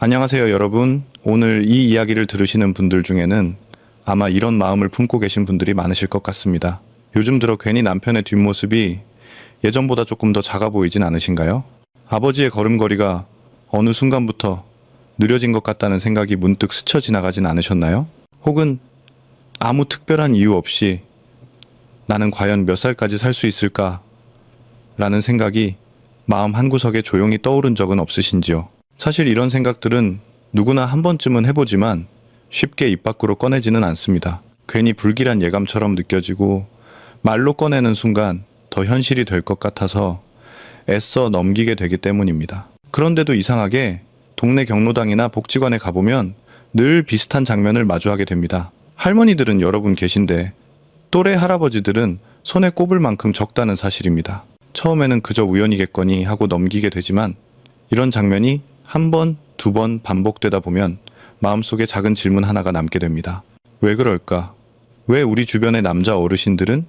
안녕하세요, 여러분. 오늘 이 이야기를 들으시는 분들 중에는 아마 이런 마음을 품고 계신 분들이 많으실 것 같습니다. 요즘 들어 괜히 남편의 뒷모습이 예전보다 조금 더 작아 보이진 않으신가요? 아버지의 걸음걸이가 어느 순간부터 느려진 것 같다는 생각이 문득 스쳐 지나가진 않으셨나요? 혹은 아무 특별한 이유 없이 나는 과연 몇 살까지 살 수 있을까? 라는 생각이 마음 한구석에 조용히 떠오른 적은 없으신지요? 사실 이런 생각들은 누구나 한 번쯤은 해보지만 쉽게 입 밖으로 꺼내지는 않습니다. 괜히 불길한 예감처럼 느껴지고 말로 꺼내는 순간 더 현실이 될 것 같아서 애써 넘기게 되기 때문입니다. 그런데도 이상하게 동네 경로당이나 복지관에 가보면 늘 비슷한 장면을 마주하게 됩니다. 할머니들은 여러 분 계신데 또래 할아버지들은 손에 꼽을 만큼 적다는 사실입니다. 처음에는 그저 우연이겠거니 하고 넘기게 되지만 이런 장면이 한 번, 두 번 반복되다 보면 마음속에 작은 질문 하나가 남게 됩니다. 왜 그럴까? 왜 우리 주변의 남자 어르신들은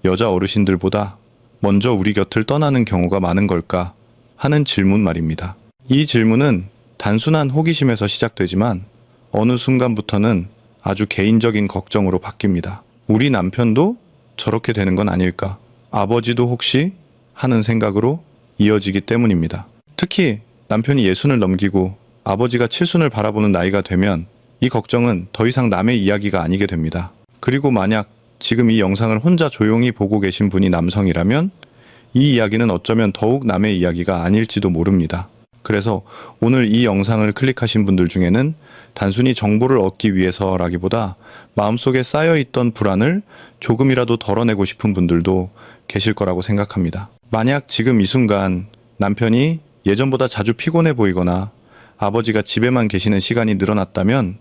여자 어르신들보다 먼저 우리 곁을 떠나는 경우가 많은 걸까? 하는 질문 말입니다. 이 질문은 단순한 호기심에서 시작되지만 어느 순간부터는 아주 개인적인 걱정으로 바뀝니다. 우리 남편도 저렇게 되는 건 아닐까? 아버지도 혹시? 하는 생각으로 이어지기 때문입니다. 특히 남편이 60을 넘기고 아버지가 70을 바라보는 나이가 되면 이 걱정은 더 이상 남의 이야기가 아니게 됩니다. 그리고 만약 지금 이 영상을 혼자 조용히 보고 계신 분이 남성이라면 이 이야기는 어쩌면 더욱 남의 이야기가 아닐지도 모릅니다. 그래서 오늘 이 영상을 클릭하신 분들 중에는 단순히 정보를 얻기 위해서라기보다 마음속에 쌓여있던 불안을 조금이라도 덜어내고 싶은 분들도 계실 거라고 생각합니다. 만약 지금 이 순간 남편이 예전보다 자주 피곤해 보이거나 아버지가 집에만 계시는 시간이 늘어났다면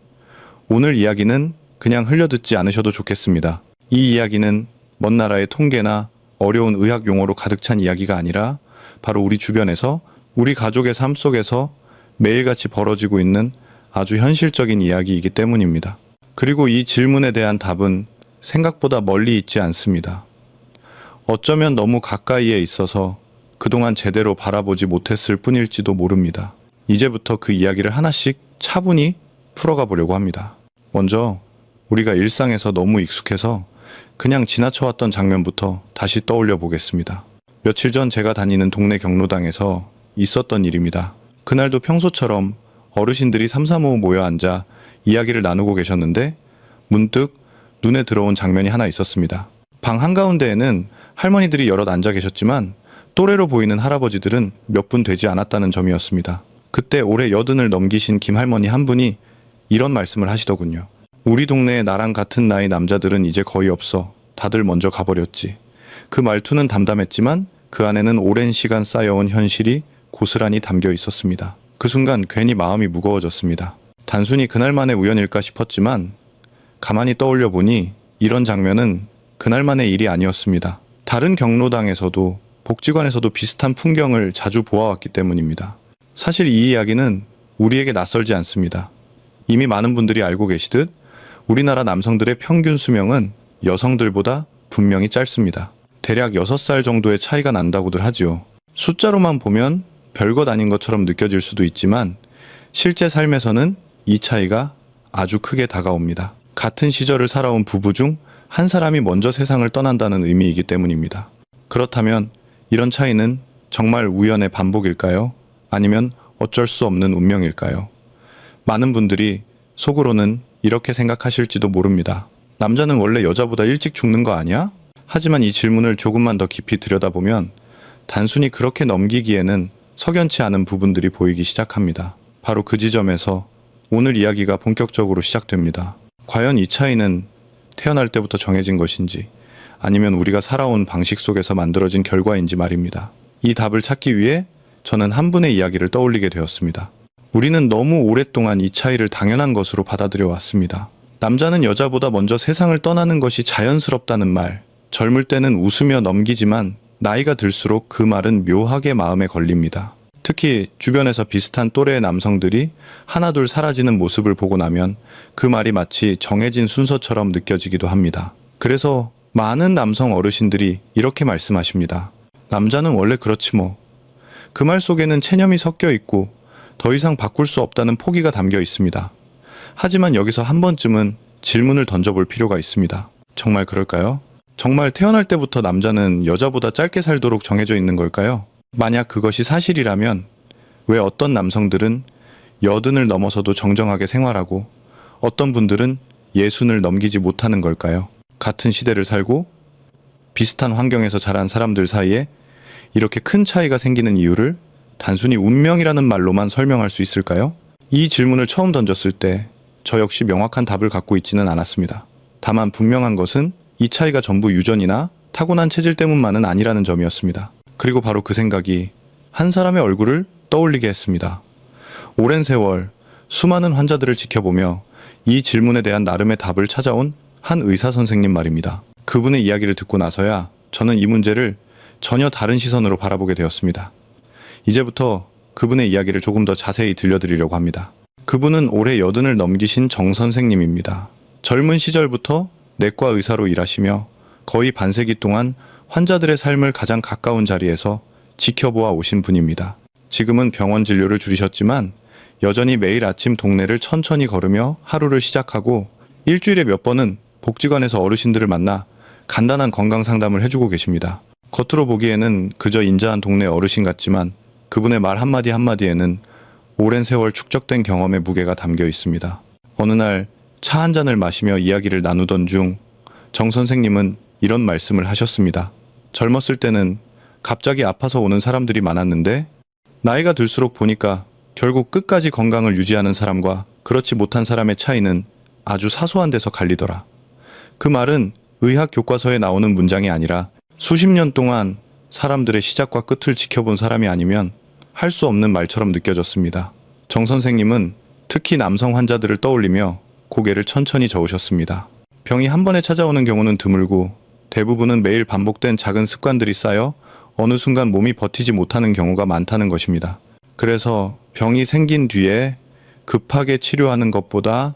오늘 이야기는 그냥 흘려듣지 않으셔도 좋겠습니다. 이 이야기는 먼 나라의 통계나 어려운 의학 용어로 가득 찬 이야기가 아니라 바로 우리 주변에서 우리 가족의 삶 속에서 매일같이 벌어지고 있는 아주 현실적인 이야기이기 때문입니다. 그리고 이 질문에 대한 답은 생각보다 멀리 있지 않습니다. 어쩌면 너무 가까이에 있어서 그동안 제대로 바라보지 못했을 뿐일지도 모릅니다. 이제부터 그 이야기를 하나씩 차분히 풀어가 보려고 합니다. 먼저 우리가 일상에서 너무 익숙해서 그냥 지나쳐왔던 장면부터 다시 떠올려 보겠습니다. 며칠 전 제가 다니는 동네 경로당에서 있었던 일입니다. 그날도 평소처럼 어르신들이 삼삼오오 모여 앉아 이야기를 나누고 계셨는데 문득 눈에 들어온 장면이 하나 있었습니다. 방 한가운데에는 할머니들이 여럿 앉아 계셨지만 또래로 보이는 할아버지들은 몇 분 되지 않았다는 점이었습니다. 그때 올해 80을 넘기신 김할머니 한 분이 이런 말씀을 하시더군요. 우리 동네에 나랑 같은 나이 남자들은 이제 거의 없어. 다들 먼저 가버렸지. 그 말투는 담담했지만 그 안에는 오랜 시간 쌓여온 현실이 고스란히 담겨 있었습니다. 그 순간 괜히 마음이 무거워졌습니다. 단순히 그날만의 우연일까 싶었지만 가만히 떠올려 보니 이런 장면은 그날만의 일이 아니었습니다. 다른 경로당에서도 복지관에서도 비슷한 풍경을 자주 보아왔기 때문입니다. 사실 이 이야기는 우리에게 낯설지 않습니다. 이미 많은 분들이 알고 계시듯 우리나라 남성들의 평균 수명은 여성들보다 분명히 짧습니다. 대략 6살 정도의 차이가 난다고들 하지요. 숫자로만 보면 별것 아닌 것처럼 느껴질 수도 있지만 실제 삶에서는 이 차이가 아주 크게 다가옵니다. 같은 시절을 살아온 부부 중 한 사람이 먼저 세상을 떠난다는 의미이기 때문입니다. 그렇다면 이런 차이는 정말 우연의 반복일까요? 아니면 어쩔 수 없는 운명일까요? 많은 분들이 속으로는 이렇게 생각하실지도 모릅니다. 남자는 원래 여자보다 일찍 죽는 거 아니야? 하지만 이 질문을 조금만 더 깊이 들여다보면 단순히 그렇게 넘기기에는 석연치 않은 부분들이 보이기 시작합니다. 바로 그 지점에서 오늘 이야기가 본격적으로 시작됩니다. 과연 이 차이는 태어날 때부터 정해진 것인지 아니면 우리가 살아온 방식 속에서 만들어진 결과인지 말입니다. 이 답을 찾기 위해 저는 한 분의 이야기를 떠올리게 되었습니다. 우리는 너무 오랫동안 이 차이를 당연한 것으로 받아들여 왔습니다. 남자는 여자보다 먼저 세상을 떠나는 것이 자연스럽다는 말, 젊을 때는 웃으며 넘기지만 나이가 들수록 그 말은 묘하게 마음에 걸립니다. 특히 주변에서 비슷한 또래의 남성들이 하나둘 사라지는 모습을 보고 나면 그 말이 마치 정해진 순서처럼 느껴지기도 합니다. 그래서 많은 남성 어르신들이 이렇게 말씀하십니다. 남자는 원래 그렇지 뭐. 그 말 속에는 체념이 섞여 있고 더 이상 바꿀 수 없다는 포기가 담겨 있습니다. 하지만 여기서 한 번쯤은 질문을 던져볼 필요가 있습니다. 정말 그럴까요? 정말 태어날 때부터 남자는 여자보다 짧게 살도록 정해져 있는 걸까요? 만약 그것이 사실이라면 왜 어떤 남성들은 80을 넘어서도 정정하게 생활하고 어떤 분들은 60을 넘기지 못하는 걸까요? 같은 시대를 살고 비슷한 환경에서 자란 사람들 사이에 이렇게 큰 차이가 생기는 이유를 단순히 운명이라는 말로만 설명할 수 있을까요? 이 질문을 처음 던졌을 때 저 역시 명확한 답을 갖고 있지는 않았습니다. 다만 분명한 것은 이 차이가 전부 유전이나 타고난 체질 때문만은 아니라는 점이었습니다. 그리고 바로 그 생각이 한 사람의 얼굴을 떠올리게 했습니다. 오랜 세월 수많은 환자들을 지켜보며 이 질문에 대한 나름의 답을 찾아온 한 의사 선생님 말입니다. 그분의 이야기를 듣고 나서야 저는 이 문제를 전혀 다른 시선으로 바라보게 되었습니다. 이제부터 그분의 이야기를 조금 더 자세히 들려드리려고 합니다. 그분은 올해 80을 넘기신 정 선생님입니다. 젊은 시절부터 내과 의사로 일하시며 거의 반세기 동안 환자들의 삶을 가장 가까운 자리에서 지켜보아 오신 분입니다. 지금은 병원 진료를 줄이셨지만 여전히 매일 아침 동네를 천천히 걸으며 하루를 시작하고 일주일에 몇 번은 복지관에서 어르신들을 만나 간단한 건강 상담을 해주고 계십니다. 겉으로 보기에는 그저 인자한 동네 어르신 같지만 그분의 말 한마디 한마디에는 오랜 세월 축적된 경험의 무게가 담겨 있습니다. 어느 날 차 한 잔을 마시며 이야기를 나누던 중 정 선생님은 이런 말씀을 하셨습니다. 젊었을 때는 갑자기 아파서 오는 사람들이 많았는데 나이가 들수록 보니까 결국 끝까지 건강을 유지하는 사람과 그렇지 못한 사람의 차이는 아주 사소한 데서 갈리더라. 그 말은 의학 교과서에 나오는 문장이 아니라 수십 년 동안 사람들의 시작과 끝을 지켜본 사람이 아니면 할 수 없는 말처럼 느껴졌습니다. 정 선생님은 특히 남성 환자들을 떠올리며 고개를 천천히 저으셨습니다. 병이 한 번에 찾아오는 경우는 드물고 대부분은 매일 반복된 작은 습관들이 쌓여 어느 순간 몸이 버티지 못하는 경우가 많다는 것입니다. 그래서 병이 생긴 뒤에 급하게 치료하는 것보다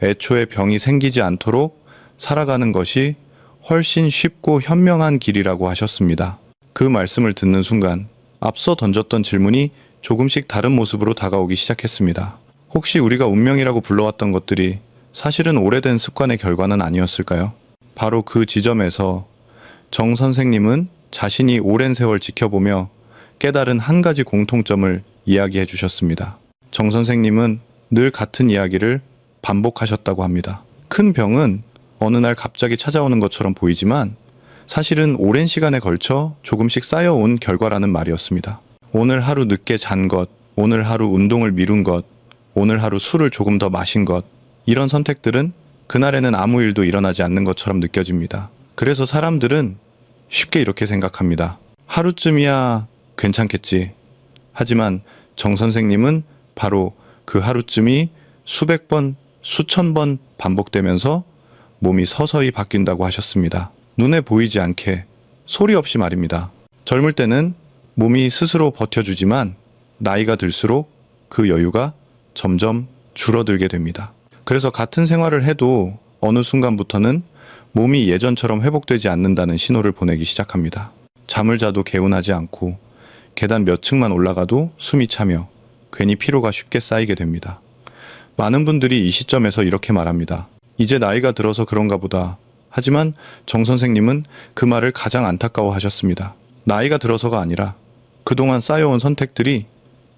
애초에 병이 생기지 않도록 살아가는 것이 훨씬 쉽고 현명한 길이라고 하셨습니다. 그 말씀을 듣는 순간 앞서 던졌던 질문이 조금씩 다른 모습으로 다가오기 시작했습니다. 혹시 우리가 운명이라고 불러왔던 것들이 사실은 오래된 습관의 결과는 아니었을까요? 바로 그 지점에서 정 선생님은 자신이 오랜 세월 지켜보며 깨달은 한 가지 공통점을 이야기해 주셨습니다. 정 선생님은 늘 같은 이야기를 반복하셨다고 합니다. 큰 병은 어느 날 갑자기 찾아오는 것처럼 보이지만 사실은 오랜 시간에 걸쳐 조금씩 쌓여온 결과라는 말이었습니다. 오늘 하루 늦게 잔 것, 오늘 하루 운동을 미룬 것, 오늘 하루 술을 조금 더 마신 것, 이런 선택들은 그날에는 아무 일도 일어나지 않는 것처럼 느껴집니다. 그래서 사람들은 쉽게 이렇게 생각합니다. 하루쯤이야 괜찮겠지. 하지만 정 선생님은 바로 그 하루쯤이 수백 번, 수천 번 반복되면서 몸이 서서히 바뀐다고 하셨습니다. 눈에 보이지 않게 소리 없이 말입니다. 젊을 때는 몸이 스스로 버텨주지만 나이가 들수록 그 여유가 점점 줄어들게 됩니다. 그래서 같은 생활을 해도 어느 순간부터는 몸이 예전처럼 회복되지 않는다는 신호를 보내기 시작합니다. 잠을 자도 개운하지 않고 계단 몇 층만 올라가도 숨이 차며 괜히 피로가 쉽게 쌓이게 됩니다. 많은 분들이 이 시점에서 이렇게 말합니다. 이제 나이가 들어서 그런가 보다. 하지만 정 선생님은 그 말을 가장 안타까워하셨습니다. 나이가 들어서가 아니라 그동안 쌓여온 선택들이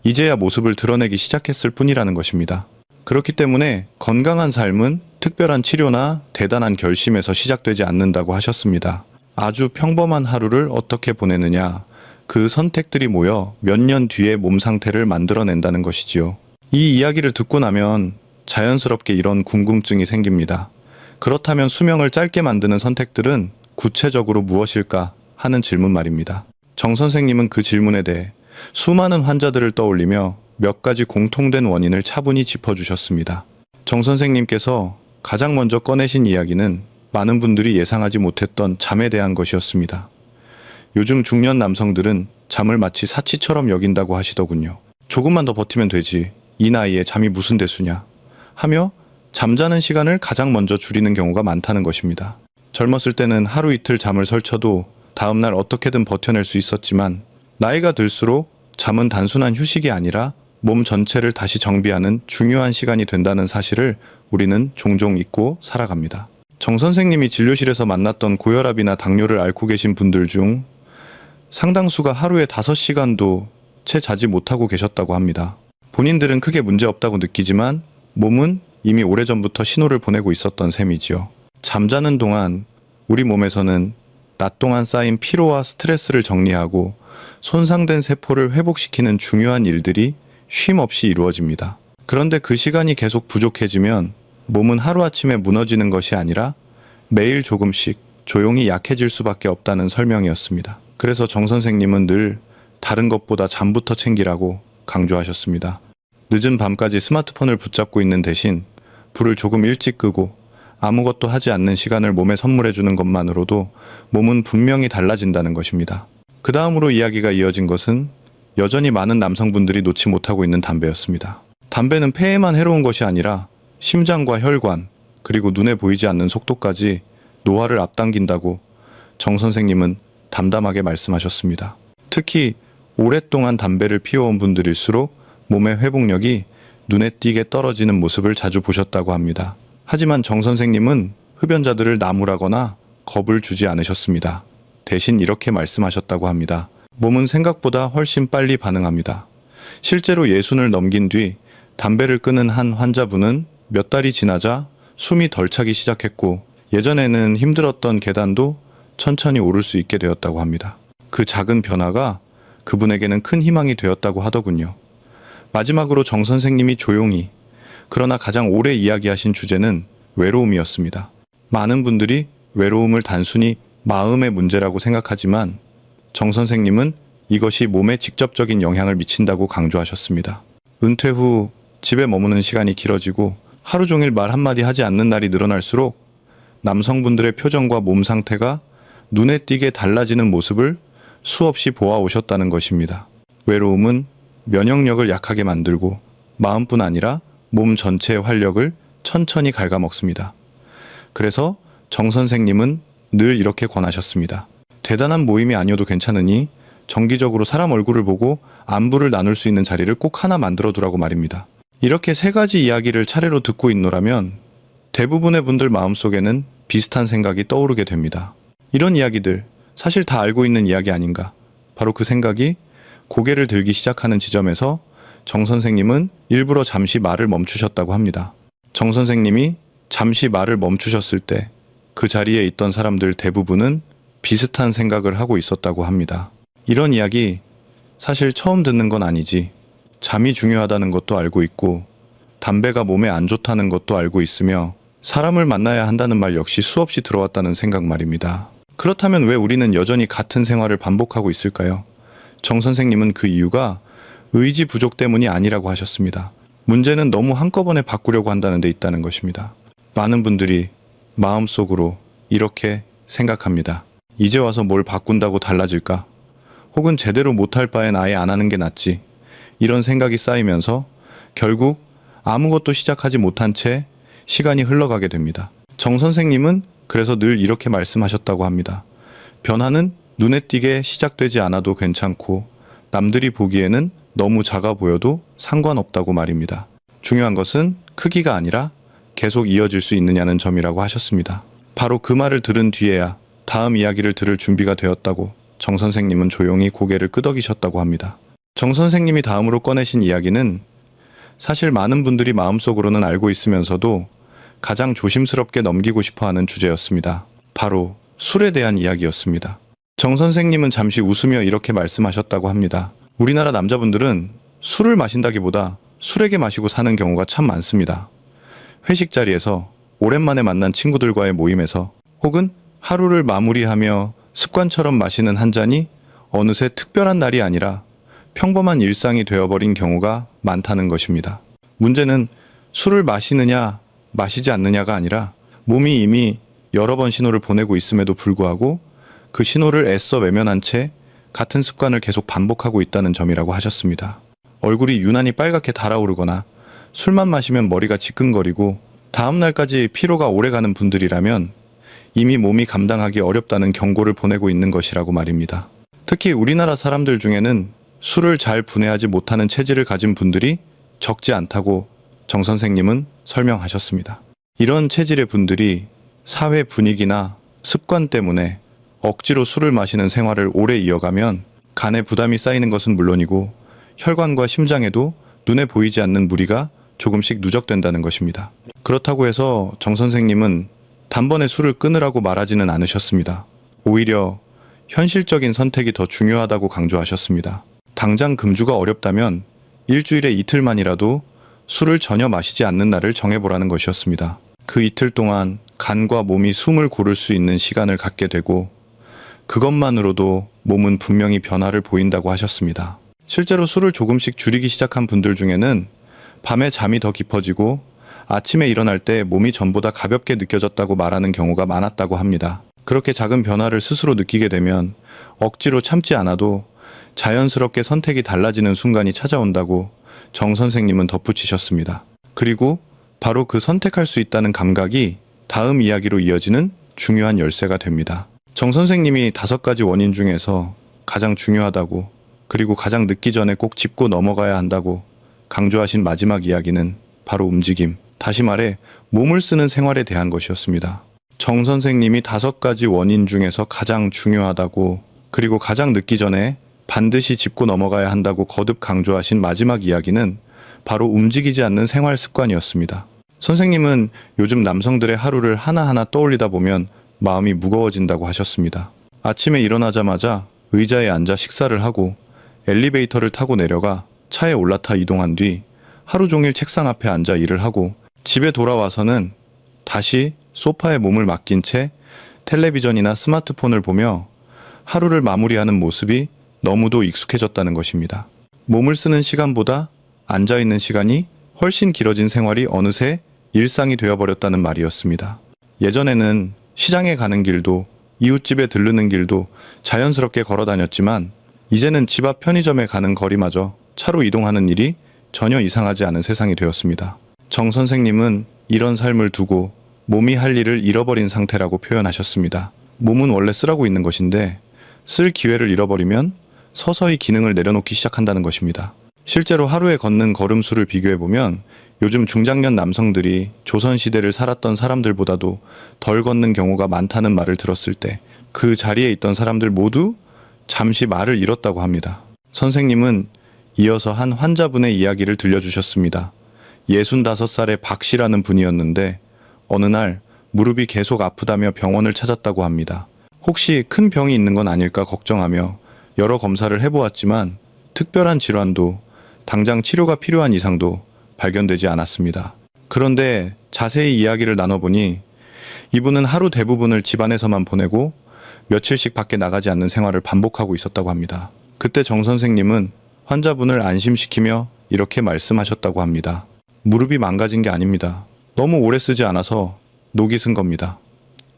이제야 모습을 드러내기 시작했을 뿐이라는 것입니다. 그렇기 때문에 건강한 삶은 특별한 치료나 대단한 결심에서 시작되지 않는다고 하셨습니다. 아주 평범한 하루를 어떻게 보내느냐, 그 선택들이 모여 몇 년 뒤에 몸 상태를 만들어낸다는 것이지요. 이 이야기를 듣고 나면 자연스럽게 이런 궁금증이 생깁니다. 그렇다면 수명을 짧게 만드는 선택들은 구체적으로 무엇일까 하는 질문 말입니다. 정 선생님은 그 질문에 대해 수많은 환자들을 떠올리며 몇 가지 공통된 원인을 차분히 짚어주셨습니다. 정 선생님께서 가장 먼저 꺼내신 이야기는 많은 분들이 예상하지 못했던 잠에 대한 것이었습니다. 요즘 중년 남성들은 잠을 마치 사치처럼 여긴다고 하시더군요. 조금만 더 버티면 되지. 이 나이에 잠이 무슨 대수냐. 하며 잠자는 시간을 가장 먼저 줄이는 경우가 많다는 것입니다. 젊었을 때는 하루 이틀 잠을 설쳐도 다음날 어떻게든 버텨낼 수 있었지만 나이가 들수록 잠은 단순한 휴식이 아니라 몸 전체를 다시 정비하는 중요한 시간이 된다는 사실을 우리는 종종 잊고 살아갑니다. 정 선생님이 진료실에서 만났던 고혈압이나 당뇨를 앓고 계신 분들 중 상당수가 하루에 5시간도 채 자지 못하고 계셨다고 합니다. 본인들은 크게 문제없다고 느끼지만 몸은 이미 오래전부터 신호를 보내고 있었던 셈이지요. 잠자는 동안 우리 몸에서는 낮 동안 쌓인 피로와 스트레스를 정리하고 손상된 세포를 회복시키는 중요한 일들이 쉼 없이 이루어집니다. 그런데 그 시간이 계속 부족해지면 몸은 하루아침에 무너지는 것이 아니라 매일 조금씩 조용히 약해질 수밖에 없다는 설명이었습니다. 그래서 정 선생님은 늘 다른 것보다 잠부터 챙기라고 강조하셨습니다. 늦은 밤까지 스마트폰을 붙잡고 있는 대신 불을 조금 일찍 끄고 아무것도 하지 않는 시간을 몸에 선물해주는 것만으로도 몸은 분명히 달라진다는 것입니다. 그 다음으로 이야기가 이어진 것은 여전히 많은 남성분들이 놓지 못하고 있는 담배였습니다. 담배는 폐에만 해로운 것이 아니라 심장과 혈관, 그리고 눈에 보이지 않는 속도까지 노화를 앞당긴다고 정 선생님은 담담하게 말씀하셨습니다. 특히 오랫동안 담배를 피워온 분들일수록 몸의 회복력이 눈에 띄게 떨어지는 모습을 자주 보셨다고 합니다. 하지만 정 선생님은 흡연자들을 나무라거나 겁을 주지 않으셨습니다. 대신 이렇게 말씀하셨다고 합니다. 몸은 생각보다 훨씬 빨리 반응합니다. 실제로 60을 넘긴 뒤 담배를 끊은 한 환자분은 몇 달이 지나자 숨이 덜 차기 시작했고 예전에는 힘들었던 계단도 천천히 오를 수 있게 되었다고 합니다. 그 작은 변화가 그분에게는 큰 희망이 되었다고 하더군요. 마지막으로 정 선생님이 조용히 그러나 가장 오래 이야기하신 주제는 외로움이었습니다. 많은 분들이 외로움을 단순히 마음의 문제라고 생각하지만 정 선생님은 이것이 몸에 직접적인 영향을 미친다고 강조하셨습니다. 은퇴 후 집에 머무는 시간이 길어지고 하루 종일 말 한마디 하지 않는 날이 늘어날수록 남성분들의 표정과 몸 상태가 눈에 띄게 달라지는 모습을 수없이 보아오셨다는 것입니다. 외로움은 면역력을 약하게 만들고 마음뿐 아니라 몸 전체의 활력을 천천히 갉아먹습니다. 그래서 정 선생님은 늘 이렇게 권하셨습니다. 대단한 모임이 아니어도 괜찮으니 정기적으로 사람 얼굴을 보고 안부를 나눌 수 있는 자리를 꼭 하나 만들어 두라고 말입니다. 이렇게 3가지 이야기를 차례로 듣고 있노라면 대부분의 분들 마음속에는 비슷한 생각이 떠오르게 됩니다. 이런 이야기들 사실 다 알고 있는 이야기 아닌가. 바로 그 생각이 고개를 들기 시작하는 지점에서 정 선생님은 일부러 잠시 말을 멈추셨다고 합니다. 정 선생님이 잠시 말을 멈추셨을 때 그 자리에 있던 사람들 대부분은 비슷한 생각을 하고 있었다고 합니다. 이런 이야기 사실 처음 듣는 건 아니지. 잠이 중요하다는 것도 알고 있고 담배가 몸에 안 좋다는 것도 알고 있으며 사람을 만나야 한다는 말 역시 수없이 들어왔다는 생각 말입니다. 그렇다면 왜 우리는 여전히 같은 생활을 반복하고 있을까요? 정 선생님은 그 이유가 의지 부족 때문이 아니라고 하셨습니다. 문제는 너무 한꺼번에 바꾸려고 한다는 데 있다는 것입니다. 많은 분들이 마음속으로 이렇게 생각합니다. 이제 와서 뭘 바꾼다고 달라질까? 혹은 제대로 못할 바엔 아예 안 하는 게 낫지. 이런 생각이 쌓이면서 결국 아무것도 시작하지 못한 채 시간이 흘러가게 됩니다. 정 선생님은 그래서 늘 이렇게 말씀하셨다고 합니다. 변화는 눈에 띄게 시작되지 않아도 괜찮고 남들이 보기에는 너무 작아 보여도 상관없다고 말입니다. 중요한 것은 크기가 아니라 계속 이어질 수 있느냐는 점이라고 하셨습니다. 바로 그 말을 들은 뒤에야 다음 이야기를 들을 준비가 되었다고 정 선생님은 조용히 고개를 끄덕이셨다고 합니다. 정 선생님이 다음으로 꺼내신 이야기는 사실 많은 분들이 마음속으로는 알고 있으면서도 가장 조심스럽게 넘기고 싶어하는 주제였습니다. 바로 술에 대한 이야기였습니다. 정 선생님은 잠시 웃으며 이렇게 말씀하셨다고 합니다. 우리나라 남자분들은 술을 마신다기보다 술에게 마시고 사는 경우가 참 많습니다. 회식 자리에서 오랜만에 만난 친구들과의 모임에서 혹은 하루를 마무리하며 습관처럼 마시는 한 잔이 어느새 특별한 날이 아니라 평범한 일상이 되어버린 경우가 많다는 것입니다. 문제는 술을 마시느냐 마시지 않느냐가 아니라 몸이 이미 여러 번 신호를 보내고 있음에도 불구하고 그 신호를 애써 외면한 채 같은 습관을 계속 반복하고 있다는 점이라고 하셨습니다. 얼굴이 유난히 빨갛게 달아오르거나 술만 마시면 머리가 지끈거리고 다음 날까지 피로가 오래가는 분들이라면 이미 몸이 감당하기 어렵다는 경고를 보내고 있는 것이라고 말입니다. 특히 우리나라 사람들 중에는 술을 잘 분해하지 못하는 체질을 가진 분들이 적지 않다고 정 선생님은 설명하셨습니다. 이런 체질의 분들이 사회 분위기나 습관 때문에 억지로 술을 마시는 생활을 오래 이어가면 간에 부담이 쌓이는 것은 물론이고 혈관과 심장에도 눈에 보이지 않는 무리가 조금씩 누적된다는 것입니다. 그렇다고 해서 정 선생님은 단번에 술을 끊으라고 말하지는 않으셨습니다. 오히려 현실적인 선택이 더 중요하다고 강조하셨습니다. 당장 금주가 어렵다면 일주일에 이틀만이라도 술을 전혀 마시지 않는 날을 정해보라는 것이었습니다. 그 이틀 동안 간과 몸이 숨을 고를 수 있는 시간을 갖게 되고 그것만으로도 몸은 분명히 변화를 보인다고 하셨습니다. 실제로 술을 조금씩 줄이기 시작한 분들 중에는 밤에 잠이 더 깊어지고 아침에 일어날 때 몸이 전보다 가볍게 느껴졌다고 말하는 경우가 많았다고 합니다. 그렇게 작은 변화를 스스로 느끼게 되면 억지로 참지 않아도 자연스럽게 선택이 달라지는 순간이 찾아온다고 정 선생님은 덧붙이셨습니다. 그리고 바로 그 선택할 수 있다는 감각이 다음 이야기로 이어지는 중요한 열쇠가 됩니다. 정 선생님이 5가지 원인 중에서 가장 중요하다고 그리고 가장 늦기 전에 꼭 짚고 넘어가야 한다고 강조하신 마지막 이야기는 바로 움직임, 다시 말해 몸을 쓰는 생활에 대한 것이었습니다. 정 선생님이 5가지 원인 중에서 가장 중요하다고 그리고 가장 늦기 전에 반드시 짚고 넘어가야 한다고 거듭 강조하신 마지막 이야기는 바로 움직이지 않는 생활 습관이었습니다. 선생님은 요즘 남성들의 하루를 하나하나 떠올리다 보면 마음이 무거워진다고 하셨습니다. 아침에 일어나자마자 의자에 앉아 식사를 하고 엘리베이터를 타고 내려가 차에 올라타 이동한 뒤 하루 종일 책상 앞에 앉아 일을 하고 집에 돌아와서는 다시 소파에 몸을 맡긴 채 텔레비전이나 스마트폰을 보며 하루를 마무리하는 모습이 너무도 익숙해졌다는 것입니다. 몸을 쓰는 시간보다 앉아있는 시간이 훨씬 길어진 생활이 어느새 일상이 되어버렸다는 말이었습니다. 예전에는 시장에 가는 길도 이웃집에 들르는 길도 자연스럽게 걸어 다녔지만 이제는 집 앞 편의점에 가는 거리마저 차로 이동하는 일이 전혀 이상하지 않은 세상이 되었습니다. 정 선생님은 이런 삶을 두고 몸이 할 일을 잃어버린 상태라고 표현하셨습니다. 몸은 원래 쓰라고 있는 것인데 쓸 기회를 잃어버리면 서서히 기능을 내려놓기 시작한다는 것입니다. 실제로 하루에 걷는 걸음수를 비교해보면 요즘 중장년 남성들이 조선시대를 살았던 사람들보다도 덜 걷는 경우가 많다는 말을 들었을 때 그 자리에 있던 사람들 모두 잠시 말을 잃었다고 합니다. 선생님은 이어서 한 환자분의 이야기를 들려주셨습니다. 65살의 박 씨라는 분이었는데 어느 날 무릎이 계속 아프다며 병원을 찾았다고 합니다. 혹시 큰 병이 있는 건 아닐까 걱정하며 여러 검사를 해보았지만 특별한 질환도 당장 치료가 필요한 이상도 발견되지 않았습니다. 그런데 자세히 이야기를 나눠보니 이분은 하루 대부분을 집안에서만 보내고 며칠씩 밖에 나가지 않는 생활을 반복하고 있었다고 합니다. 그때 정 선생님은 환자분을 안심시키며 이렇게 말씀하셨다고 합니다. 무릎이 망가진 게 아닙니다. 너무 오래 쓰지 않아서 녹이 쓴 겁니다.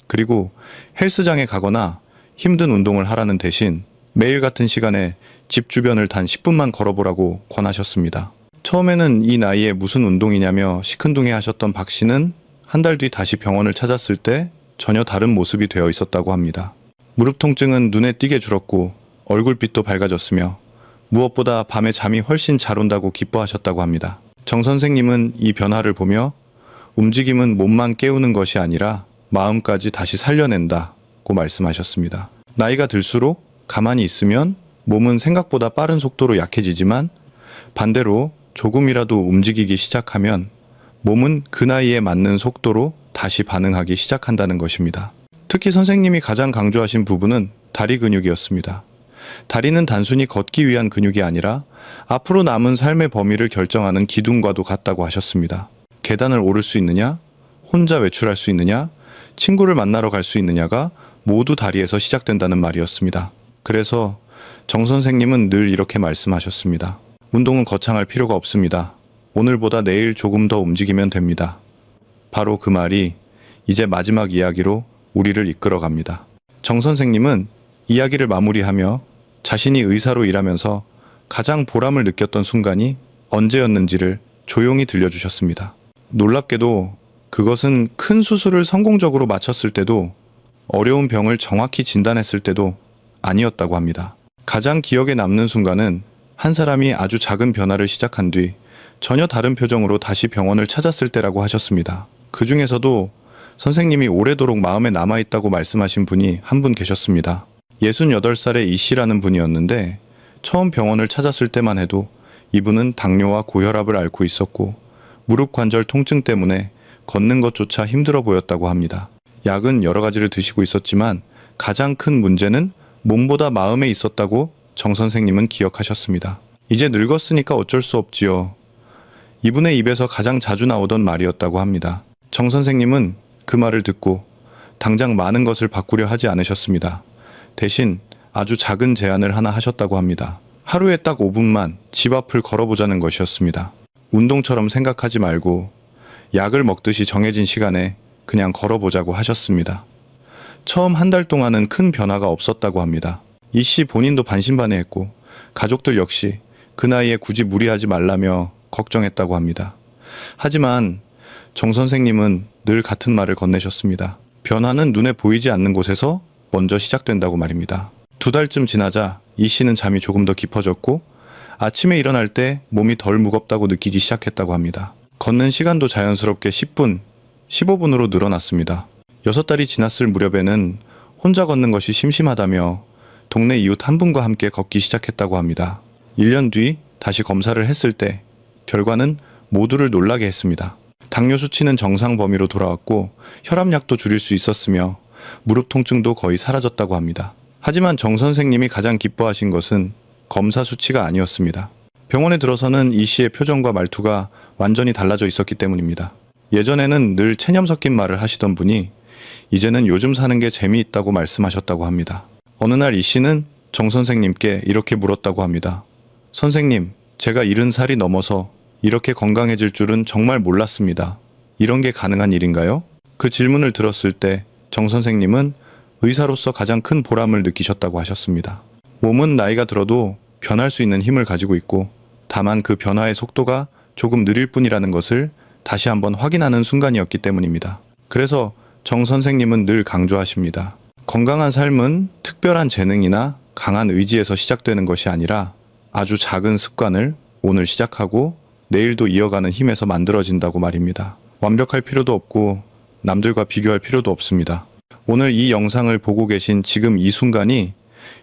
그리고 헬스장에 가거나 힘든 운동을 하라는 대신 매일 같은 시간에 집 주변을 단 10분만 걸어보라고 권하셨습니다. 처음에는 이 나이에 무슨 운동이냐며 시큰둥해 하셨던 박 씨는 한 달 뒤 다시 병원을 찾았을 때 전혀 다른 모습이 되어 있었다고 합니다. 무릎 통증은 눈에 띄게 줄었고 얼굴빛도 밝아졌으며 무엇보다 밤에 잠이 훨씬 잘 온다고 기뻐하셨다고 합니다. 정 선생님은 이 변화를 보며 움직임은 몸만 깨우는 것이 아니라 마음까지 다시 살려낸다고 말씀하셨습니다. 나이가 들수록 가만히 있으면 몸은 생각보다 빠른 속도로 약해지지만 반대로 조금이라도 움직이기 시작하면 몸은 그 나이에 맞는 속도로 다시 반응하기 시작한다는 것입니다. 특히 선생님이 가장 강조하신 부분은 다리 근육이었습니다. 다리는 단순히 걷기 위한 근육이 아니라 앞으로 남은 삶의 범위를 결정하는 기둥과도 같다고 하셨습니다. 계단을 오를 수 있느냐, 혼자 외출할 수 있느냐, 친구를 만나러 갈 수 있느냐가 모두 다리에서 시작된다는 말이었습니다. 그래서 정 선생님은 늘 이렇게 말씀하셨습니다. 운동은 거창할 필요가 없습니다. 오늘보다 내일 조금 더 움직이면 됩니다. 바로 그 말이 이제 마지막 이야기로 우리를 이끌어갑니다. 정 선생님은 이야기를 마무리하며 자신이 의사로 일하면서 가장 보람을 느꼈던 순간이 언제였는지를 조용히 들려주셨습니다. 놀랍게도 그것은 큰 수술을 성공적으로 마쳤을 때도 어려운 병을 정확히 진단했을 때도 아니었다고 합니다. 가장 기억에 남는 순간은 한 사람이 아주 작은 변화를 시작한 뒤 전혀 다른 표정으로 다시 병원을 찾았을 때라고 하셨습니다. 그 중에서도 선생님이 오래도록 마음에 남아있다고 말씀하신 분이 한 분 계셨습니다. 68살의 이 씨라는 분이었는데 처음 병원을 찾았을 때만 해도 이분은 당뇨와 고혈압을 앓고 있었고 무릎 관절 통증 때문에 걷는 것조차 힘들어 보였다고 합니다. 약은 여러 가지를 드시고 있었지만 가장 큰 문제는 몸보다 마음에 있었다고 정 선생님은 기억하셨습니다. 이제 늙었으니까 어쩔 수 없지요. 이분의 입에서 가장 자주 나오던 말이었다고 합니다. 정 선생님은 그 말을 듣고 당장 많은 것을 바꾸려 하지 않으셨습니다. 대신 아주 작은 제안을 하나 하셨다고 합니다. 하루에 딱 5분만 집 앞을 걸어보자는 것이었습니다. 운동처럼 생각하지 말고 약을 먹듯이 정해진 시간에 그냥 걸어보자고 하셨습니다. 처음 한 달 동안은 큰 변화가 없었다고 합니다. 이 씨 본인도 반신반의했고 가족들 역시 그 나이에 굳이 무리하지 말라며 걱정했다고 합니다. 하지만 정 선생님은 늘 같은 말을 건네셨습니다. 변화는 눈에 보이지 않는 곳에서 먼저 시작된다고 말입니다. 2달쯤 지나자 이 씨는 잠이 조금 더 깊어졌고 아침에 일어날 때 몸이 덜 무겁다고 느끼기 시작했다고 합니다. 걷는 시간도 자연스럽게 10분, 15분으로 늘어났습니다. 6달이 지났을 무렵에는 혼자 걷는 것이 심심하다며 동네 이웃 한 분과 함께 걷기 시작했다고 합니다. 1년 뒤 다시 검사를 했을 때 결과는 모두를 놀라게 했습니다. 당뇨 수치는 정상 범위로 돌아왔고 혈압약도 줄일 수 있었으며 무릎 통증도 거의 사라졌다고 합니다. 하지만 정 선생님이 가장 기뻐하신 것은 검사 수치가 아니었습니다. 병원에 들어서는 이 씨의 표정과 말투가 완전히 달라져 있었기 때문입니다. 예전에는 늘 체념 섞인 말을 하시던 분이 이제는 요즘 사는 게 재미있다고 말씀하셨다고 합니다. 어느 날 이 씨는 정 선생님께 이렇게 물었다고 합니다. 선생님, 제가 70살이 넘어서 이렇게 건강해질 줄은 정말 몰랐습니다. 이런 게 가능한 일인가요? 그 질문을 들었을 때 정 선생님은 의사로서 가장 큰 보람을 느끼셨다고 하셨습니다. 몸은 나이가 들어도 변할 수 있는 힘을 가지고 있고 다만 그 변화의 속도가 조금 느릴 뿐이라는 것을 다시 한번 확인하는 순간이었기 때문입니다. 그래서 정 선생님은 늘 강조하십니다. 건강한 삶은 특별한 재능이나 강한 의지에서 시작되는 것이 아니라 아주 작은 습관을 오늘 시작하고 내일도 이어가는 힘에서 만들어진다고 말입니다. 완벽할 필요도 없고 남들과 비교할 필요도 없습니다. 오늘 이 영상을 보고 계신 지금 이 순간이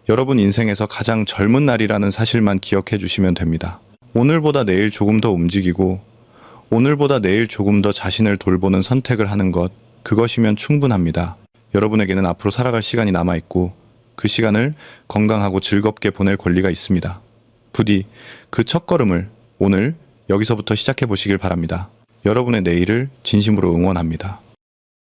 여러분 인생에서 가장 젊은 날이라는 사실만 기억해 주시면 됩니다. 오늘보다 내일 조금 더 움직이고 오늘보다 내일 조금 더 자신을 돌보는 선택을 하는 것, 그것이면 충분합니다. 여러분에게는 앞으로 살아갈 시간이 남아있고 그 시간을 건강하고 즐겁게 보낼 권리가 있습니다. 부디 그 첫걸음을 오늘 여기서부터 시작해 보시길 바랍니다. 여러분의 내일을 진심으로 응원합니다.